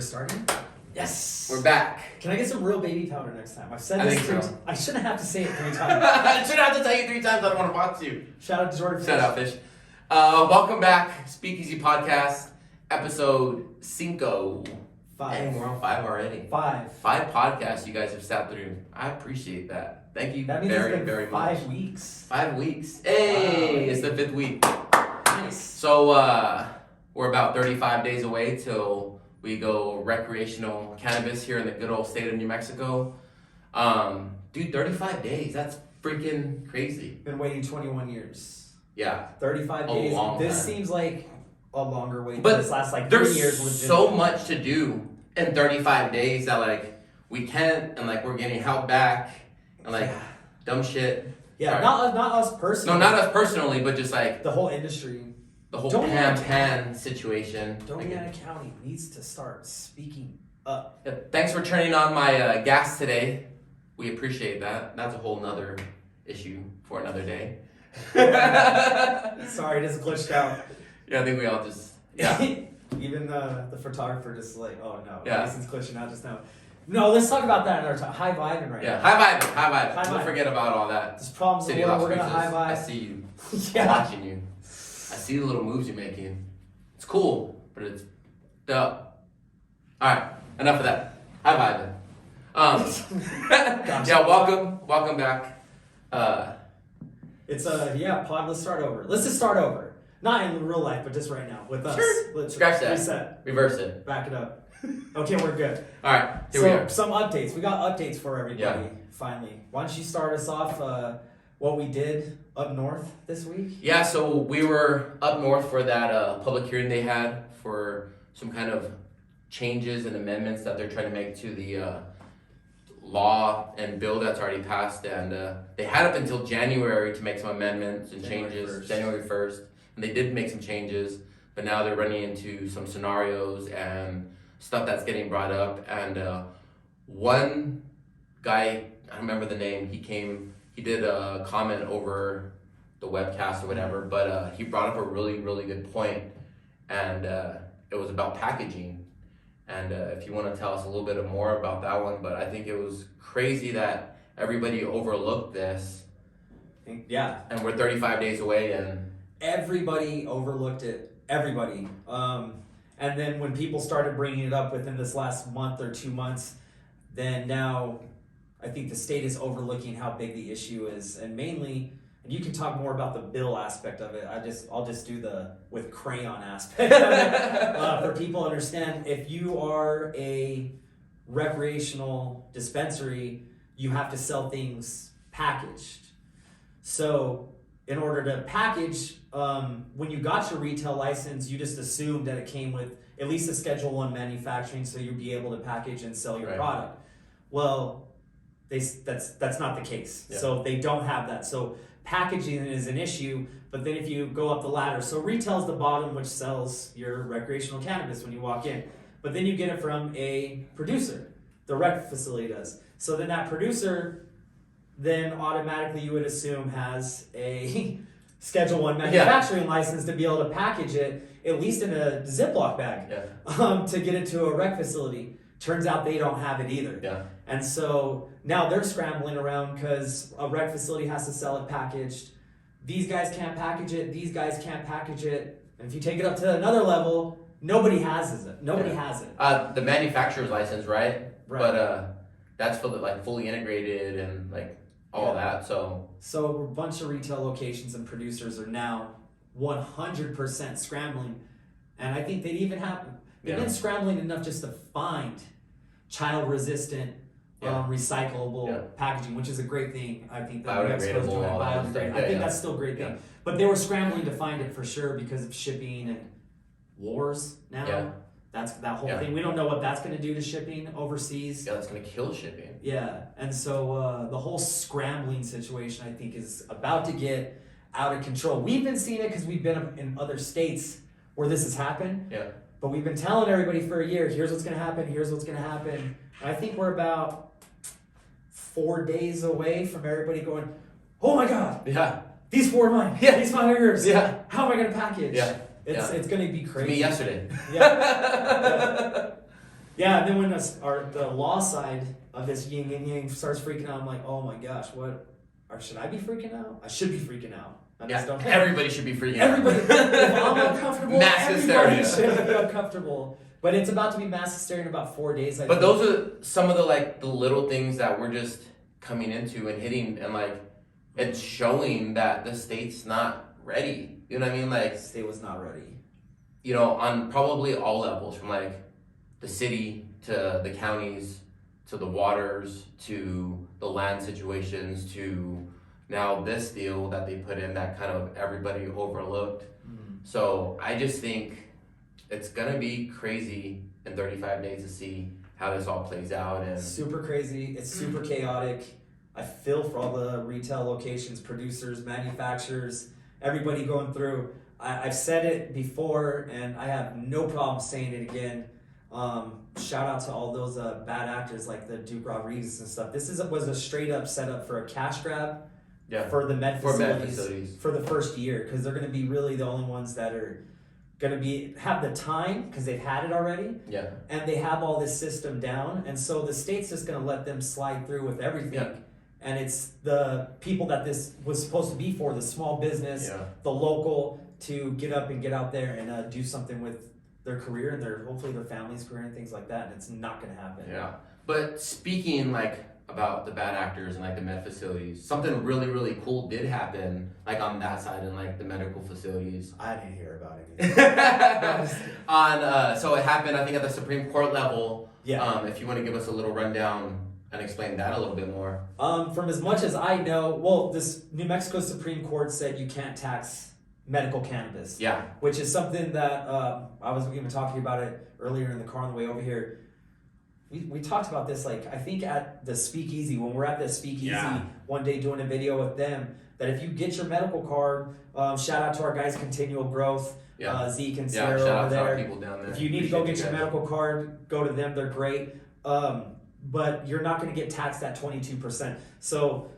starting? Yes! We're back. Can I get some real baby powder next time? I've said this so. I shouldn't have to say it 3 times. I shouldn't have to tell you 3 times. I don't want to box you. Shout out to Jordan Fish. Shout out, Fish. Welcome back. Speakeasy Podcast, episode 5. 5. Dang, we're on 5 already. 5. 5 podcasts you guys have sat through. I appreciate that. Thank you That means very, it's been very 5 much. weeks. 5 weeks. Hey, it's the 5th week. Nice. So, we're about 35 days away till we go recreational cannabis here in the good old state of New Mexico. Dude, 35 days. That's freaking crazy. Been waiting 21 years. Yeah. 35 A days. long This time. seems like a longer wait. But this last like 3 there's years. Legit. so much to do in 35 days that like we can't, and like we're getting held back and like dumb shit. Yeah, Sorry. not us personally. No, not us personally, but just like the whole industry. the whole Doniana pan situation. Doniana County needs to start speaking up. Yeah, thanks for turning on my gas today. We appreciate that. That's a whole nother issue for another day. Sorry, it just glitched out. Yeah, I think we all just Even the photographer just like, oh no, Yeah. Mason's glitching out just now. No, let's talk about that another time. High vibing right Yeah, now. high vibing. High Don't vibe. forget about all that. There's problems in City the of world, Las we're gonna high Cruces. vibe. I see you. Yeah. I'm watching you. I see the little moves you're making. It's cool, but it's dope. Alright, enough of that. High vibing. Yeah, welcome back. It's pod, let's start over. Let's just start over. Not in real life, but just right now with us. Sure. Let's Scratch that. reset. Reverse it. Back it up. Okay, we're good. Alright, here we are. Some updates. We got updates for everybody, Yeah. finally. Why don't you start us off what we did up north this week? Yeah, so we were up north for that public hearing they had for some kind of changes and amendments that they're trying to make to the law and bill that's already passed, and they had up until January to make some amendments and changes. January 1st, and they did make some changes, but now they're running into some scenarios and stuff that's getting brought up. And one guy, I don't remember the name, he did a comment over the webcast or whatever, but he brought up a really, really good point, and it was about packaging. And if you want to tell us a little bit more about that one, but I think it was crazy that everybody overlooked this. Yeah. And we're 35 days away, and Everybody overlooked it. Everybody. And then when people started bringing it up within this last month or 2 months, then now I think the state is overlooking how big the issue is, and mainly, and you can talk more about the bill aspect of it. I'll just do the with crayon aspect of it. For people to understand, if you are a recreational dispensary, you have to sell things packaged. So in order to package, when you got your retail license, you just assumed that it came with at least a Schedule 1 manufacturing, so you'd be able to package and sell your product. Well, that's not the case. Yeah. So they don't have that. So packaging is an issue, but then if you go up the ladder, so retail's the bottom, which sells your recreational cannabis when you walk in. But then you get it from a producer. The rec facility does. So then that producer, then automatically you would assume has a Schedule 1 manufacturing license to be able to package it, at least in a Ziploc bag, to get it to a rec facility. Turns out they don't have it either. Yeah. And so now they're scrambling around because a rec facility has to sell it packaged. These guys can't package it. These guys can't package it. And if you take it up to another level, nobody has it. Nobody has it. The manufacturer's license, right? Right. But that's for the, like fully integrated and like all that. So a bunch of retail locations and producers are now 100% scrambling, and I think they've been scrambling enough just to find child-resistant, recyclable packaging, which is a great thing. I think that New Mexico's doing biodegradable. I think that's still a great thing. But they were scrambling to find it for sure because of shipping and wars now. Yeah. That's that whole thing. We don't know what that's going to do to shipping overseas. Yeah, that's going to kill shipping. Yeah, and so the whole scrambling situation, I think, is about to get out of control. We've been seeing it because we've been in other states where this has happened. Yeah. But we've been telling everybody for a year, here's what's going to happen, here's what's going to happen. And I think we're about 4 days away from everybody going, oh my God. Yeah. These 4 are mine. Yeah. These 5 are yours. Yeah. How am I going to package? Yeah. It's going to be crazy. Me yesterday. Yeah. Yeah, and then when the law side of this yin and yang starts freaking out, I'm like, oh my gosh, what? Or should I be freaking out? I should be freaking out. I just don't. Everybody should be freaking Everybody, out. if I'm uncomfortable, Mass everybody hysteria. should be uncomfortable. But it's about to be mass hysteria in about 4 days. But those are some of the little things that we're just coming into and hitting, and like it's showing that the state's not ready. You know what I mean? Like the state was not ready. You know, on probably all levels, from like the city to the counties to the waters to the land situations to now this deal that they put in that kind of everybody overlooked. So I just think it's gonna be crazy in 35 days to see how this all plays out. And super crazy. It's super chaotic. I feel for all the retail locations, producers, manufacturers, everybody going through. I've said it before, and I have no problem saying it again. Shout out to all those bad actors like the Duke Rodriguez and stuff. This was a straight up setup for a cash grab for the med facilities for the first year, because they're going to be really the only ones that are going to have the time, because they've had it already, and they have all this system down, and so the state's just going to let them slide through with everything. And it's the people that this was supposed to be for, the small business, the local, to get up and get out there and do something with their career and hopefully their family's career and things like that. And it's not going to happen. But speaking about the bad actors and the med facilities, something really, really cool did happen on that side in the medical facilities. I didn't hear about it. So it happened, I think, at the Supreme Court level. If you want to give us a little rundown and explain that a little bit more. From as much as I know, this New Mexico Supreme Court said you can't tax medical cannabis. Which is something that I was even talking about it earlier in the car on the way over here. We talked about this, I think at the Speakeasy, when we're at the Speakeasy one day doing a video with them, that if you get your medical card, shout out to our guys, Continual Growth, Zeke and Sarah over there. People down there. If you need to go get your medical card, go to them, they're great. But you're not going to get taxed at 22%. So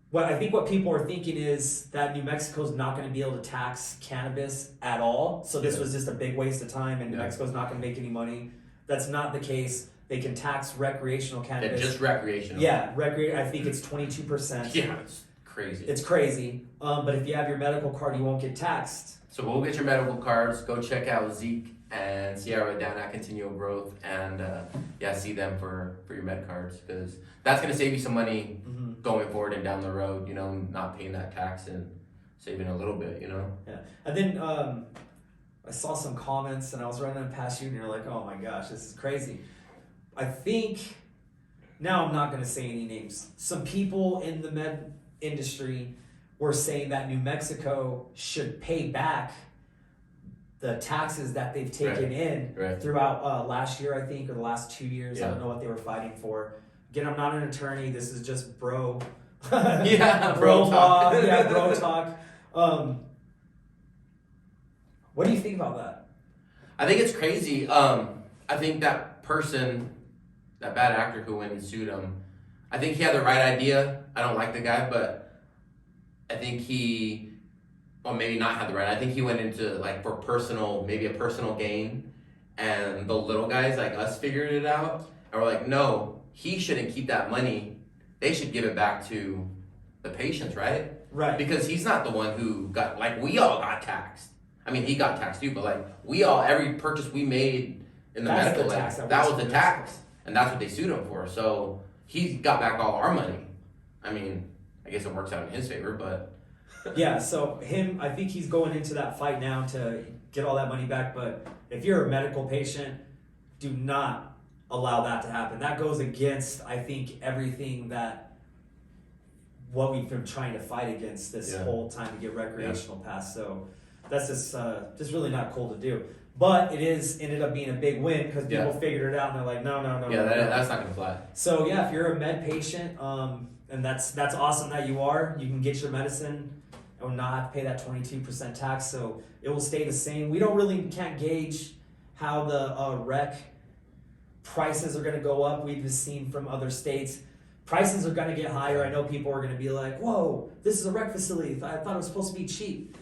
what people are thinking is that New Mexico's not going to be able to tax cannabis at all. So this was just a big waste of time, and New Mexico's not going to make any money. That's not the case. They can tax recreational cannabis. Just recreational. I think it's 22%. It's crazy. It's crazy. But if you have your medical card, you won't get taxed. So go get your medical cards. Go check out Zeke and Sierra down at Continual Growth, and see them for your med cards, because that's going to save you some money going forward and down the road, not paying that tax and saving a little bit, And then I saw some comments, and I was running past you, and you're like, oh my gosh, this is crazy. I think, now I'm not going to say any names, some people in the med industry were saying that New Mexico should pay back the taxes that they've taken in throughout last year, I think, or the last 2 years. I don't know what they were fighting for. Again, I'm not an attorney. This is just bro. Bro law. Bro talk. What do you think about that? I think it's crazy. I think that person, that bad actor who went and sued him, I think he had the right idea. I don't like the guy, but I think he, well, maybe not had the right. I think he went into for maybe a personal gain, and the little guys like us figured it out, and we're like, no, he shouldn't keep that money. They should give it back to the patients, right? Right. Because he's not the one who got, we all got taxed. I mean, he got taxed too, but we all, every purchase we made in the medical, that was the tax, and that's what they sued him for. So he got back all our money. I mean, I guess it works out in his favor, but. So I think he's going into that fight now to get all that money back. But if you're a medical patient, do not allow that to happen. That goes against, I think, everything what we've been trying to fight against this whole time to get recreational passed. So that's just really not cool to do. But it ended up being a big win, because people figured it out, and they're like, no. That's not gonna fly. So if you're a med patient, and that's awesome that you can get your medicine and not have to pay that 22% tax. So it will stay the same. We can't gauge how the rec prices are going to go up. We've just seen from other states, prices are going to get higher. I know people are going to be like, whoa, this is a rec facility. I thought it was supposed to be cheap.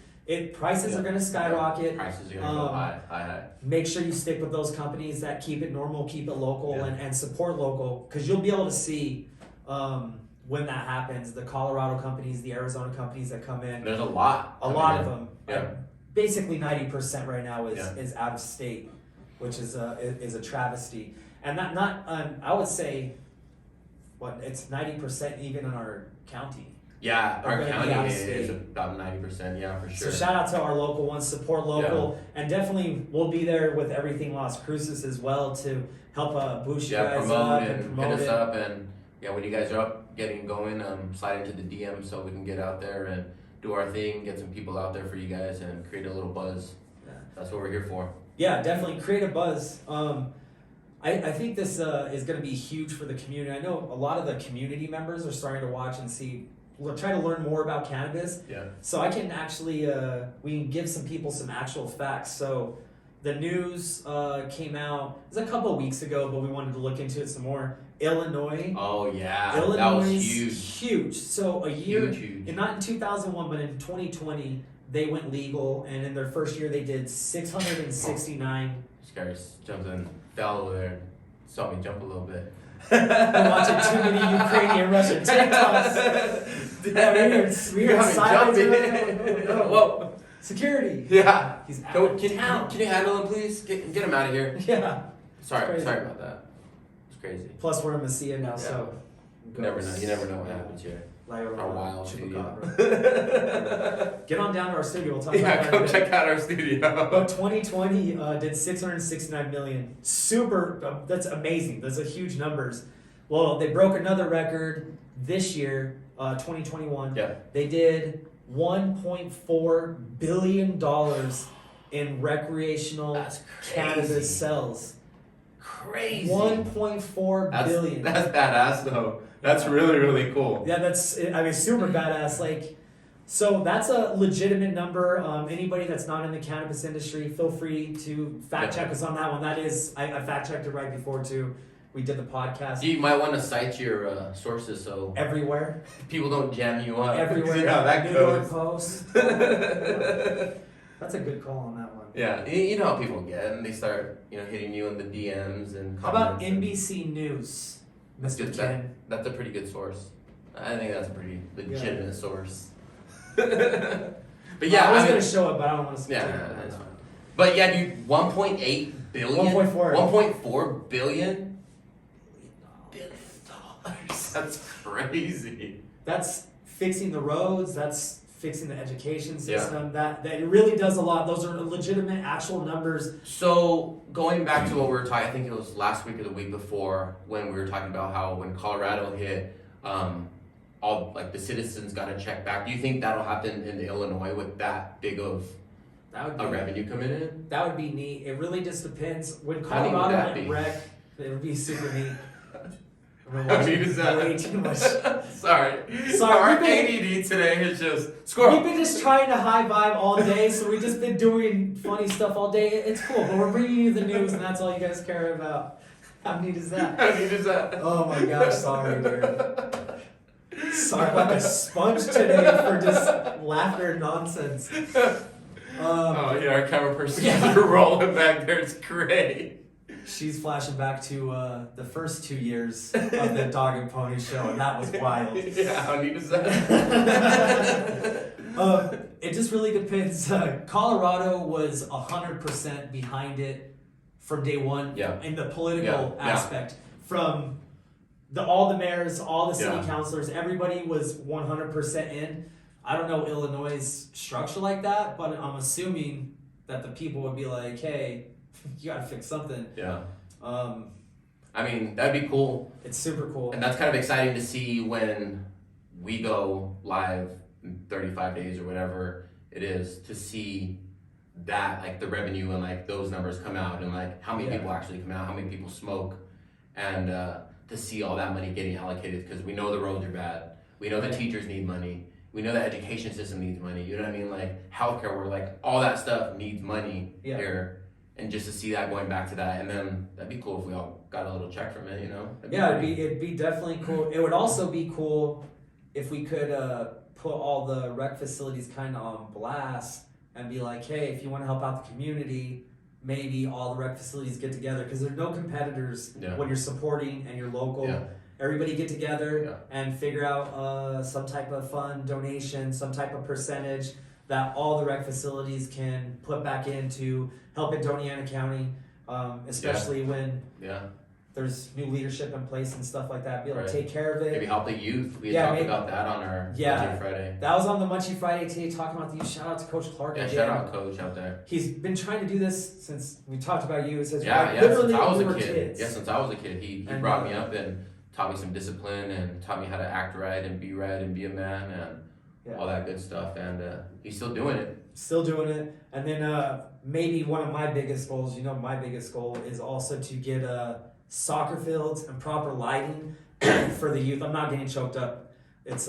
Prices are going to skyrocket. Prices are gonna go high. Make sure you stick with those companies that keep it normal, keep it local, Yeah. and support local, because you'll be able to see when that happens. The Colorado companies, the Arizona companies that come in. There's a lot. A lot of them. Yeah. Basically 90% right now is, Yeah. is out of state, which is a travesty. And I would say, it's 90% even in our county. Yeah, They're our gonna be out county of is state. about 90%. Yeah, for sure. So shout out to our local ones, support local, and definitely we'll be there with Everything Las Cruces as well to help boost you guys promote up and and hit promote us it. up, and when you guys are up, getting going, slide into the DM so we can get out there and do our thing, get some people out there for you guys, and create a little buzz. Yeah. That's what we're here for. Yeah, definitely create a buzz. I think this is going to be huge for the community. I know a lot of the community members are starting to watch and see. We'll try to learn more about cannabis. Yeah. So I can actually, we can give some people some actual facts. So the news came out, it was a couple of weeks ago, but we wanted to look into it some more. Illinois. Oh yeah, Illinois that was is huge. So a year, Huge. not in 2001, but in 2020, they went legal, and in their first year, they did 669. This guy jumped in, fell over there, saw me jump a little bit. I'm watching too many Ukrainian Russian TikToks. Yeah, we hear sirens. Whoa. Security. Yeah. He's out Can of town. you handle him, please? Get him out of here. Yeah. Sorry crazy. about that. It's crazy. Plus, we're in Messia now, so. You never know what happens here. Our wild chupacabra. Get on down to our studio. We'll talk Yeah, about that. come check out our studio. But 2020 did 669 million. Super. That's amazing. Those are huge numbers. Well, they broke another record this year, 2021. Yeah. They did $1.4 billion in recreational That's cannabis crazy. sales. Crazy. 1.4 billion. That's badass though. That's really, really cool. Yeah, that's super badass. Like, so that's a legitimate number. Anybody that's not in the cannabis industry, feel free to fact check us on that one. That is, I fact checked it right before too. We did the podcast. You might want to cite your sources so Everywhere. people don't jam you up. Everywhere. You know how that New York goes. Post. That's a good call on that one. Yeah, you know how people get, and they start, hitting you in the DMs and. How about comments and- NBC News, Mr. Good, Ken? That's a pretty good source. I think that's a pretty legitimate source. But I was mean, gonna show it, but I don't want to. Yeah, that's fine. But yeah, dude, 1.8 billion. 1.4. 1.4 billion. That's crazy. That's fixing the roads. That's fixing the education system. That it really does a lot. Those are legitimate, actual numbers. So going back to what we were talking, I think it was last week or the week before when we were talking about how when Colorado hit, all like the citizens got a check back. Do you think that'll happen in Illinois with that big of That would be a revenue coming in? That would be neat. It really just depends. When How neat would Colorado that went be? wreck, it would be super neat. How neat is that? Way too much. Sorry. Sorry, Our we've been- ADD today is just squirrel. We've been just trying to high vibe all day, so we've just been doing funny stuff all day. It's cool, but we're bringing you the news, and that's all you guys care about. How neat is that? How neat is that? Oh my gosh, sorry, dude. Sorry, like a sponge today for just laughter and nonsense. Oh yeah, our camera person Yeah. is rolling back there. It's great. She's flashing back to the first 2 years of the Dog and Pony show, and that was wild. Yeah, how neat is that? It just really depends. Colorado was 100% behind it from day one. Yeah. In the political Yeah. aspect, from all the mayors, all the city Yeah. councilors, everybody was 100% in. I don't know Illinois' structure like that, but I'm assuming that the people would be like, "Hey, you gotta fix something." Yeah. Um, I mean, that'd be cool. it's super cool. And that's kind of exciting to see when we go live in 35 days or whatever it is, to see that, like, the revenue and, like, those numbers come out, and, like, how many Yeah. people actually come out, how many people smoke, and to see all that money getting allocated, because we know the roads are bad. We know the Right. teachers need money. We know the education system needs money. You know what I mean? Like, healthcare, where, like, all that stuff needs money Yeah. here. And just to see that going back to that, and then that'd be cool if we all got a little check from it, That'd Yeah, pretty- it'd be definitely cool. It would also be cool if we could put all the rec facilities kind of on blast and be like, hey, if you want to help out the community, maybe all the rec facilities get together, because there's no competitors when you're supporting and you're local. Everybody get together and figure out some type of fund donation, some type of percentage that all the rec facilities can put back into helping Doñana County, especially when there's new leadership in place and stuff like that. Be able to take care of it. Maybe help the youth. We talked about that on our Munchie Friday. That was on the Munchie Friday today, talking about the youth. Shout out to Coach Clark. Yeah, shout out Coach out there. He's been trying to do this since we talked about you. It says since I was a kid. Yeah, since I was a kid. He brought me up and taught me some discipline and taught me how to act right and be a man and all that good stuff. And he's still doing it. And then maybe one of my biggest goals, my biggest goal is also to get soccer fields and proper lighting for the youth. I'm not getting choked up. It's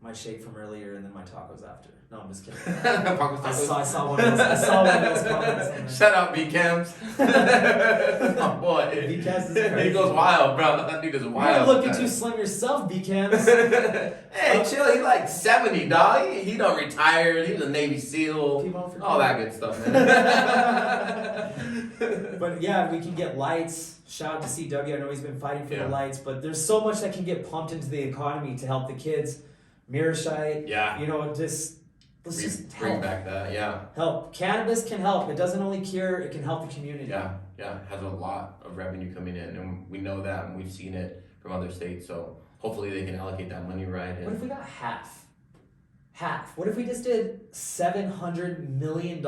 my shake from earlier and then my tacos after. No, I'm just kidding. I saw one of those comments. Shout out B-Cams. Oh boy. B-Cams is crazy. He goes wild, bro. That dude is wild. You're looking too slim yourself, B-Cams. Hey, chill. He's like 70, dog. He done retired. He was a Navy SEAL. All that good stuff, man. But yeah, we can get lights. Shout out to CW. I know he's been fighting for the lights, but there's so much that can get pumped into the economy to help the kids. Mirashite. Let's just bring help. back that, Help. Cannabis can help. It doesn't only cure, it can help the community. Yeah, it has a lot of revenue coming in, and we know that, and we've seen it from other states, so hopefully they can allocate that money right. What if we got half? What if we just did $700 million?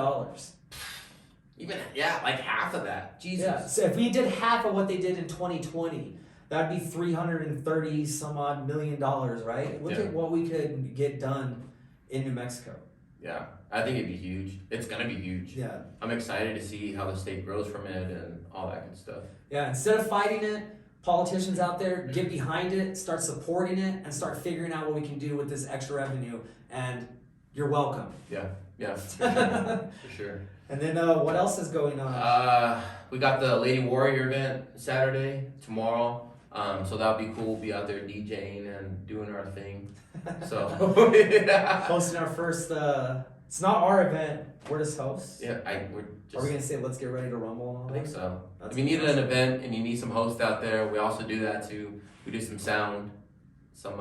Even, like half of that. Jesus. Yeah, so if we did half of what they did in 2020, that'd be $330 some odd million, right? Look at what we could get done in New Mexico. Yeah, I think it'd be huge. It's gonna be huge. Yeah. I'm excited to see how the state grows from it and all that good stuff. Yeah, instead of fighting it, politicians out there, get behind it, start supporting it, and start figuring out what we can do with this extra revenue. And you're welcome. Yeah, for sure. And then what else is going on? We got the Lady Warrior event Saturday, tomorrow. So that'll be cool. We'll be out there DJing and doing our thing. So hosting our first. It's not our event. We're just hosts. Yeah, Are we gonna say let's get ready to rumble and all that? I think so. If you need an event and you need some hosts out there, we also do that too. We do some sound, some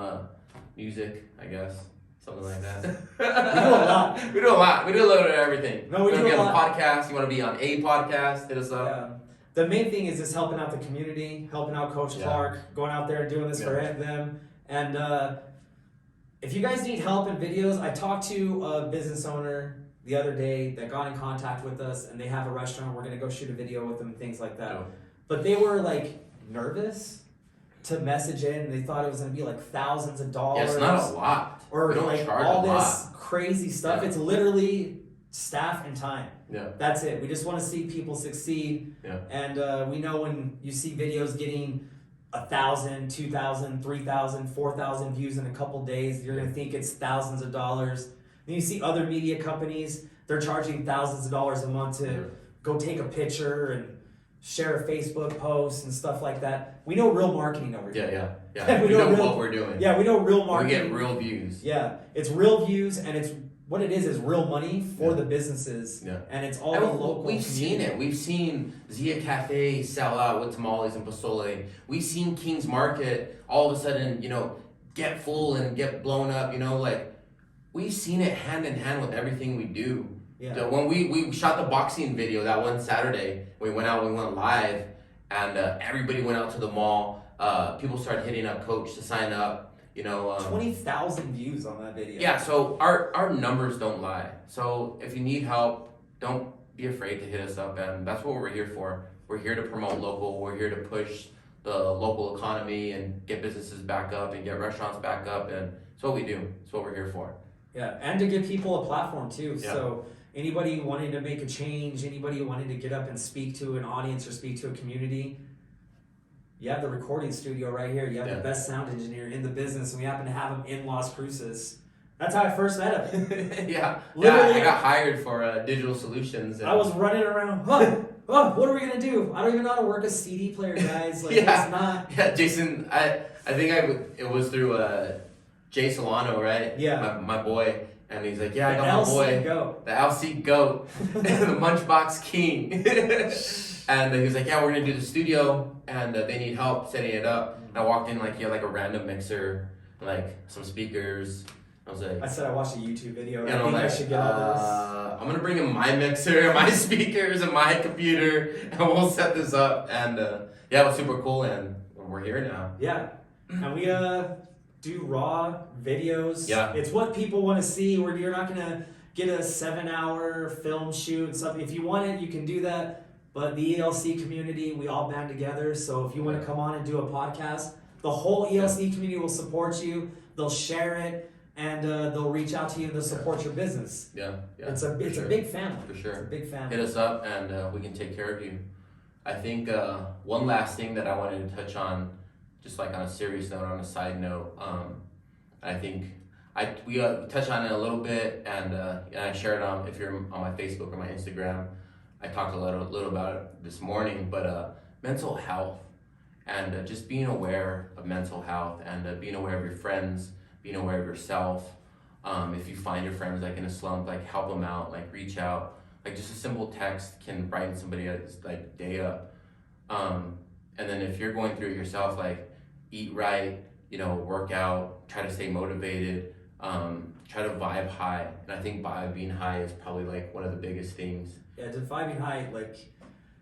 music, I guess. Something like that. We do a lot. We do a little bit of everything. No, we do a lot. You want to be on a podcast? You want to be on a podcast? Hit us up. Yeah. The main thing is just helping out the community, helping out Coach Clark, going out there and doing this for them. And if you guys need help in videos, I talked to a business owner the other day that got in contact with us, and they have a restaurant. We're going to go shoot a video with them and things like that. Yeah. But they were like nervous to message in. They thought it was going to be like thousands of dollars. Yeah, it's not a lot. Or like all this crazy stuff. Yeah. It's literally staff and time. Yeah. That's it. We just want to see people succeed. Yeah. And we know when you see videos getting 1,000, 2,000, 3,000, 4,000 views in a couple days, you're going to think it's thousands of dollars. Then you see other media companies, they're charging thousands of dollars a month to go take a picture and share a Facebook post and stuff like that. We know real marketing over here. Yeah. we know what we're doing. Yeah, we know real marketing. We get real views. Yeah, it's real views, and it's what it is real money for the businesses. Yeah. And it's all the local. We've seen it. We've seen Zia Cafe sell out with tamales and pozole. We've seen King's Market all of a sudden, get full and get blown up. We've seen it hand in hand with everything we do. Yeah. So when we shot the boxing video that one Saturday, we went live, and everybody went out to the mall. People started hitting up Coach to sign up. 20,000 views on that video. Yeah, so our numbers don't lie. So if you need help, don't be afraid to hit us up, and that's what we're here for. We're here to promote local. We're here to push the local economy and get businesses back up and get restaurants back up, and it's what we do. It's what we're here for. Yeah, and to give people a platform too. Yeah. So anybody wanting to make a change, anybody wanting to get up and speak to an audience or speak to a community, you have the recording studio right here. You have the best sound engineer in the business, and we happen to have him in Las Cruces. That's how I first met him. Literally, I got hired for Digital Solutions. And I was running around. What are we gonna do? I don't even know how to work a CD player, guys. It's not. Yeah, Jason. I think it was through Jay Solano, right? Yeah. My boy. And he's like, yeah, I The got my LC boy, goat. the LC goat, the Munchbox King. And he was like, yeah, we're gonna do the studio, and they need help setting it up. And I walked in like he had like a random mixer, like some speakers. I was like, I said I watched a YouTube video. and I I'm think like, I should get all this. I'm gonna bring in my mixer, my speakers, and my computer, and we'll set this up. And yeah, it was super cool, and we're here now. Yeah, and we do raw videos. Yeah. It's what people want to see. Where you're not gonna get a 7-hour film shoot. Something. If you want it, you can do that. But the ELC community, we all band together. So if you want to come on and do a podcast, the whole ELC community will support you. They'll share it, and they'll reach out to you and they'll support your business. Yeah. It's a sure. big family. For sure. It's a big family. Hit us up, and we can take care of you. I think one last thing that I wanted to touch on, just like on a serious note, on a side note, I think we touched on it a little bit, and I shared it on, if you're on my Facebook or my Instagram, I talked a little about it this morning, but mental health, and just being aware of mental health, and being aware of your friends, being aware of yourself. If you find your friends like in a slump, like help them out, like reach out. Like just a simple text can brighten somebody else's like day up. And then if you're going through it yourself, like eat right, work out, try to stay motivated, try to vibe high. And I think being high is probably like one of the biggest things. Yeah, to vibing high, like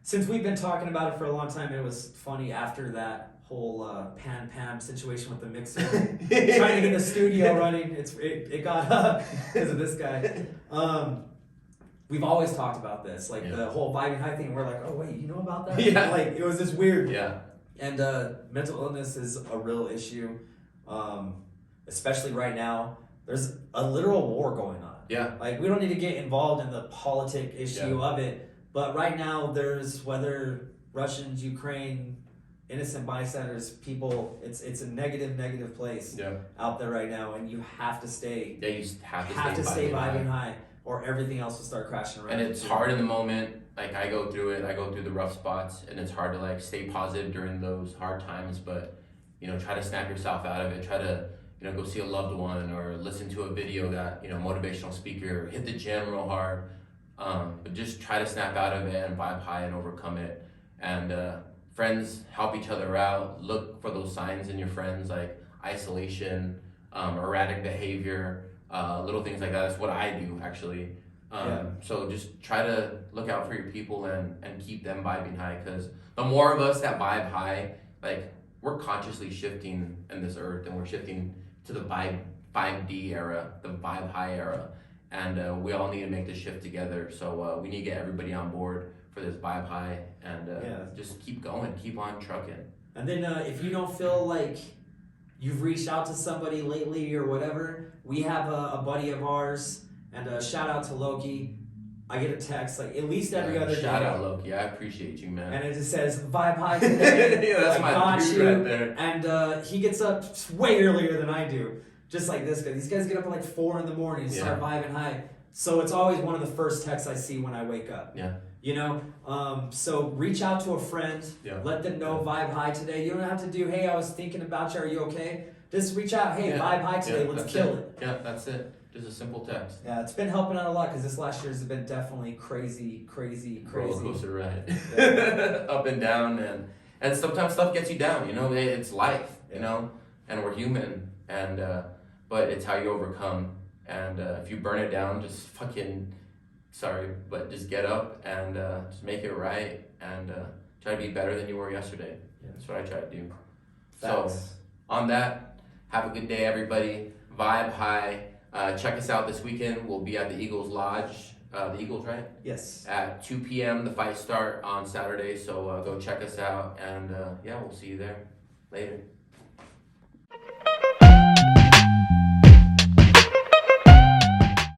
since we've been talking about it for a long time, it was funny after that whole Pam situation with the mixer, trying to get the studio running. It got up because of this guy. We've always talked about this, like the whole vibing high thing. And we're like, oh wait, you know about that? Yeah. Like it was this weird. Yeah. And mental illness is a real issue, especially right now. There's a literal war going on. Yeah. Like we don't need to get involved in the politic issue of it, but right now there's whether Russians, Ukraine, innocent bystanders, people. It's a negative place out there right now, and you have to stay. Yeah, you have to stay vibing high, or everything else will start crashing around. And it's hard in the moment. Like I go through it. I go through the rough spots, and it's hard to like stay positive during those hard times. But try to snap yourself out of it. Try to go see a loved one, or listen to a video that motivational speaker. Hit the gym real hard. But just try to snap out of it and vibe high and overcome it. And friends help each other out. Look for those signs in your friends, like isolation, erratic behavior, little things like that. That's what I do actually. So just try to look out for your people and keep them vibing high, because the more of us that vibe high, like we're consciously shifting in this earth, and we're shifting to the 5D era, the vibe high era, and we all need to make this shift together. So we need to get everybody on board for this vibe high, and just keep going, keep on trucking. And then if you don't feel like you've reached out to somebody lately or whatever, we have a buddy of ours, and shout out to Loki. I get a text like at least every other day. Shout out Loki, I appreciate you, man. And it just says vibe high today. Yeah, that's my dude right there. And he gets up way earlier than I do, just like this guy. These guys get up at like 4 a.m. and start vibing high. So it's always one of the first texts I see when I wake up. Yeah. So reach out to a friend. Yeah. Let them know vibe high today. You don't have to do, hey, I was thinking about you. Are you okay? Just reach out. Hey, vibe high today. Let's kill it. Yeah, that's it. Just a simple text. Yeah, it's been helping out a lot, because this last year has been definitely crazy. Roller coaster ride. Up and down, and sometimes stuff gets you down. It's life. And we're human, and but it's how you overcome. And if you burn it down, just just get up and just make it right, and try to be better than you were yesterday. That's what I try to do. Facts. So on that, have a good day, everybody. Vibe high. Check us out this weekend. We'll be at the Eagles Lodge. The Eagles, right? Yes. At 2 p.m. The fights start on Saturday, so go check us out, and we'll see you there. Later.